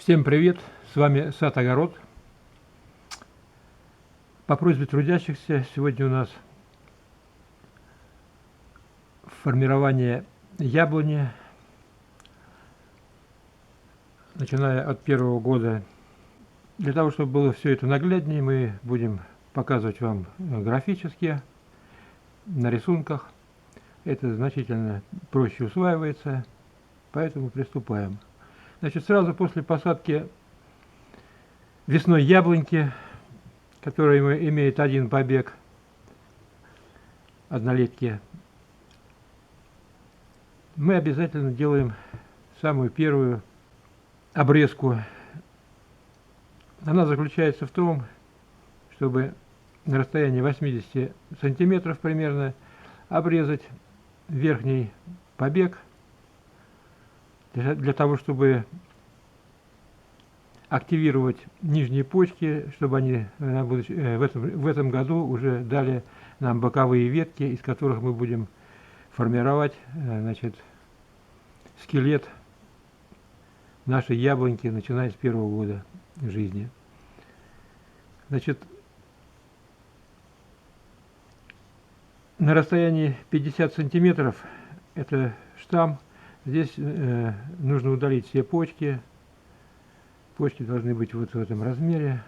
Всем привет! С вами Сад Огород. По просьбе трудящихся сегодня у нас формирование яблони, начиная от первого года. Для того, чтобы было все это нагляднее, мы будем показывать вам графически, на рисунках. Это значительно проще усваивается, поэтому приступаем. Значит, сразу после посадки весной яблоньки, которая имеет один побег, однолетки, мы обязательно делаем самую первую обрезку. Она заключается в том, чтобы на расстоянии 80 сантиметров примерно обрезать верхний побег, для того, чтобы активировать нижние почки, чтобы они в этом году уже дали нам боковые ветки, из которых мы будем формировать, значит, скелет нашей яблоньки, начиная с первого года жизни. Значит, на расстоянии 50 сантиметров это штамм. Здесь нужно удалить все почки. Почки должны быть вот в этом размере,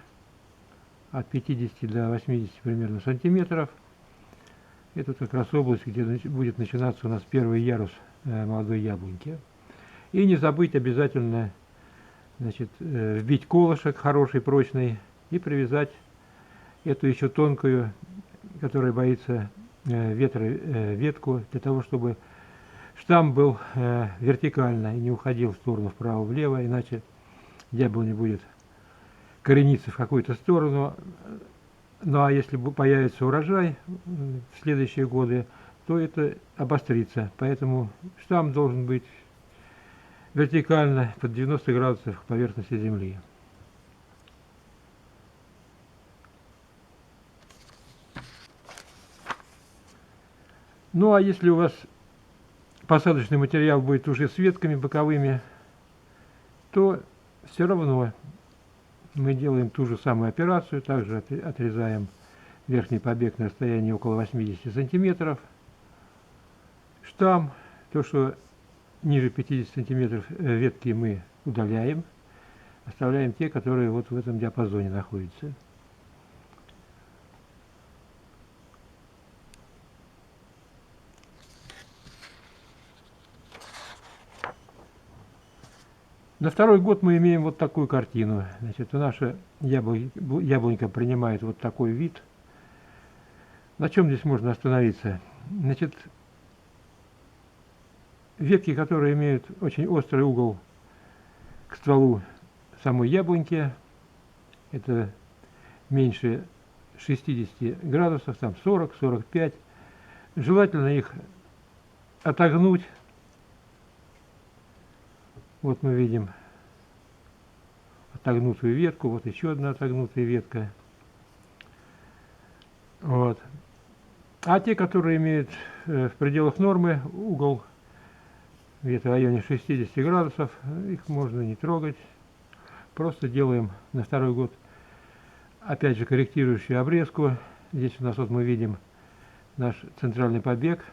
от 50 до 80 примерно сантиметров. Это как раз область, где будет начинаться у нас первый ярус молодой яблоньки. И не забыть обязательно, значит, вбить колышек хороший, прочный, и привязать эту еще тонкую, которая боится ветра, ветку, для того, чтобы штамм был вертикально и не уходил в сторону вправо-влево, иначе яблоня будет корениться в какую-то сторону. Ну а если появится урожай в следующие годы, то это обострится. Поэтому штамм должен быть вертикально под 90 градусов к поверхности земли. Ну а если у вас посадочный материал будет уже с ветками боковыми, то все равно мы делаем ту же самую операцию, также отрезаем верхний побег на расстоянии около 80 сантиметров. Штамм, то, что ниже 50 сантиметров ветки, мы удаляем, оставляем те, которые вот в этом диапазоне находятся. На второй год мы имеем вот такую картину. Значит, наша яблонька принимает вот такой вид. На чем здесь можно остановиться? Значит, ветки, которые имеют очень острый угол к стволу самой яблоньки, это меньше 60 градусов, там 40-45, желательно их отогнуть. Вот мы видим отогнутую ветку, вот еще одна отогнутая ветка. Вот. А те, которые имеют в пределах нормы угол где-то в районе 60 градусов, их можно не трогать. Просто делаем на второй год опять же корректирующую обрезку. Здесь у нас вот мы видим наш центральный побег.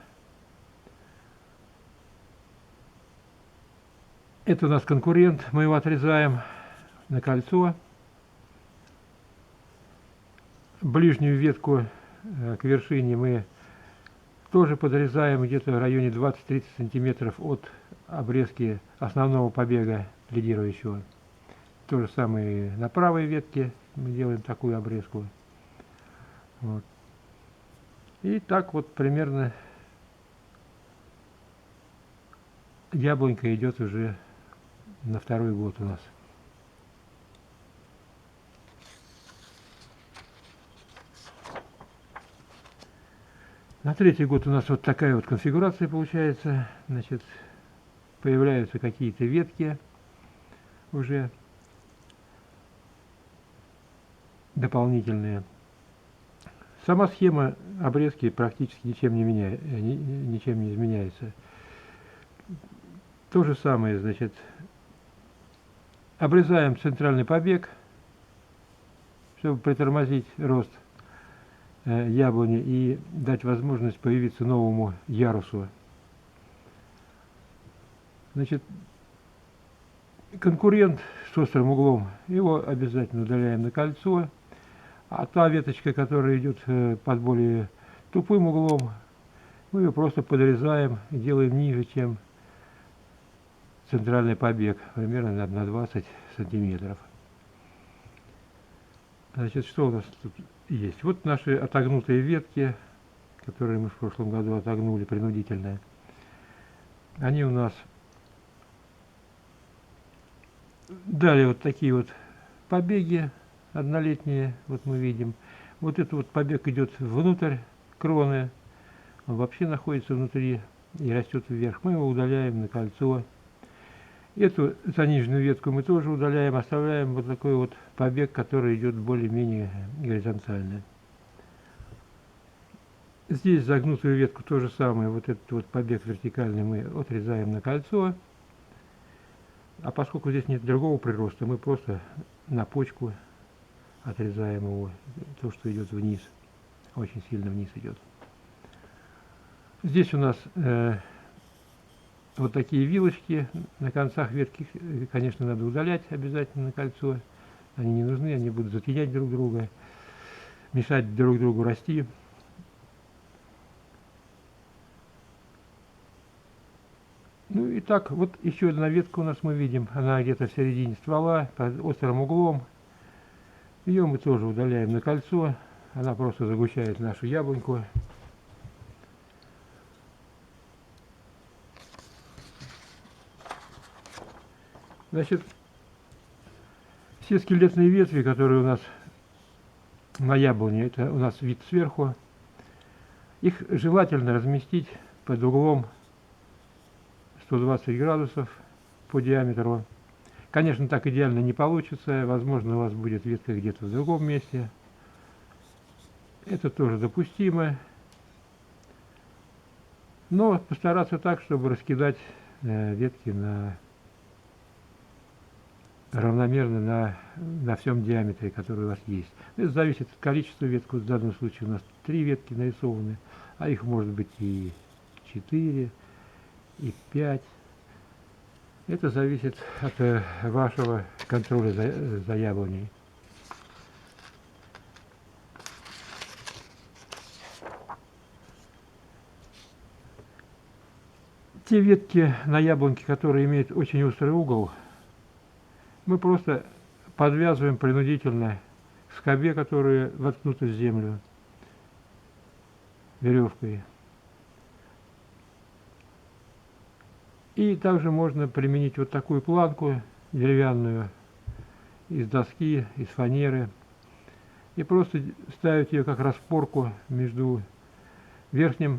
Это у нас конкурент, мы его отрезаем на кольцо. Ближнюю ветку к вершине мы тоже подрезаем где-то в районе 20-30 сантиметров от обрезки основного побега лидирующего. То же самое и на правой ветке мы делаем такую обрезку. Вот. И так вот примерно яблонька идет уже на второй год у нас. На третий год у нас вот такая вот конфигурация получается. Значит, появляются какие-то ветки уже дополнительные. Сама схема обрезки практически ничем не изменяется. То же самое, значит, Обрезаем центральный побег, чтобы притормозить рост яблони и дать возможность появиться новому ярусу. Значит, конкурент с острым углом, его обязательно удаляем на кольцо, а та веточка, которая идет под более тупым углом, мы ее просто подрезаем и делаем ниже, чем центральный побег, примерно на 20 сантиметров. Значит, что у нас тут есть? Вот наши отогнутые ветки, которые мы в прошлом году отогнули принудительно. Они у нас дали вот такие вот побеги однолетние, вот мы видим. Вот этот вот побег идет внутрь кроны, он вообще находится внутри и растет вверх. Мы его удаляем на кольцо. Эту заниженную ветку мы тоже удаляем, оставляем вот такой вот побег, который идет более-менее горизонтально. Здесь загнутую ветку то же самое, вот этот вот побег вертикальный мы отрезаем на кольцо. А поскольку здесь нет другого прироста, мы просто на почку отрезаем его, то, что идет вниз, очень сильно вниз идет. Здесь у нас вот такие вилочки на концах ветки, конечно, надо удалять обязательно на кольцо. Они не нужны, они будут затенять друг друга, мешать друг другу расти. Ну и так, вот еще одна ветка у нас мы видим, она где-то в середине ствола, под острым углом. Ее мы тоже удаляем на кольцо, она просто загущает нашу яблоньку. Значит, все скелетные ветви, которые у нас на яблоне, это у нас вид сверху, их желательно разместить под углом 120 градусов по диаметру. Конечно, так идеально не получится, возможно, у вас будет ветка где-то в другом месте. Это тоже допустимо, но постараться так, чтобы раскидать ветки равномерно на всем диаметре, который у вас есть. Это зависит от количества веток. В данном случае у нас 3 ветки нарисованы, а их может быть и 4, и 5. Это зависит от вашего контроля за яблоней. Те ветки на яблоньке, которые имеют очень острый угол, мы просто подвязываем принудительно к скобе, которая воткнута в землю, веревкой. И также можно применить вот такую планку деревянную из доски, из фанеры, и просто ставить ее как распорку между верхней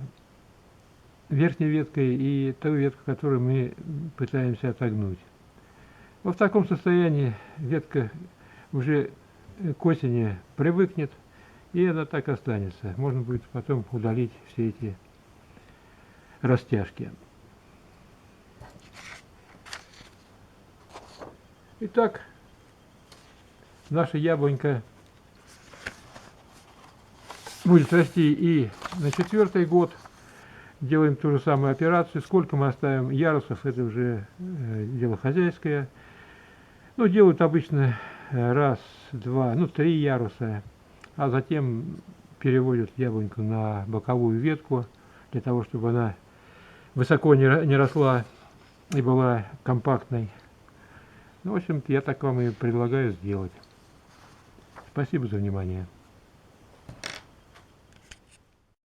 веткой и той веткой, которую мы пытаемся отогнуть. Вот в таком состоянии ветка уже к осени привыкнет, и она так останется. Можно будет потом удалить все эти растяжки. Итак, наша яблонька будет расти и на 4-й год. Делаем ту же самую операцию. Сколько мы оставим ярусов, это уже дело хозяйское. Ну, делают обычно раз, два, 3 яруса, а затем переводят яблоньку на боковую ветку, для того, чтобы она высоко не росла и была компактной. Ну, в общем-то, я так вам и предлагаю сделать. Спасибо за внимание.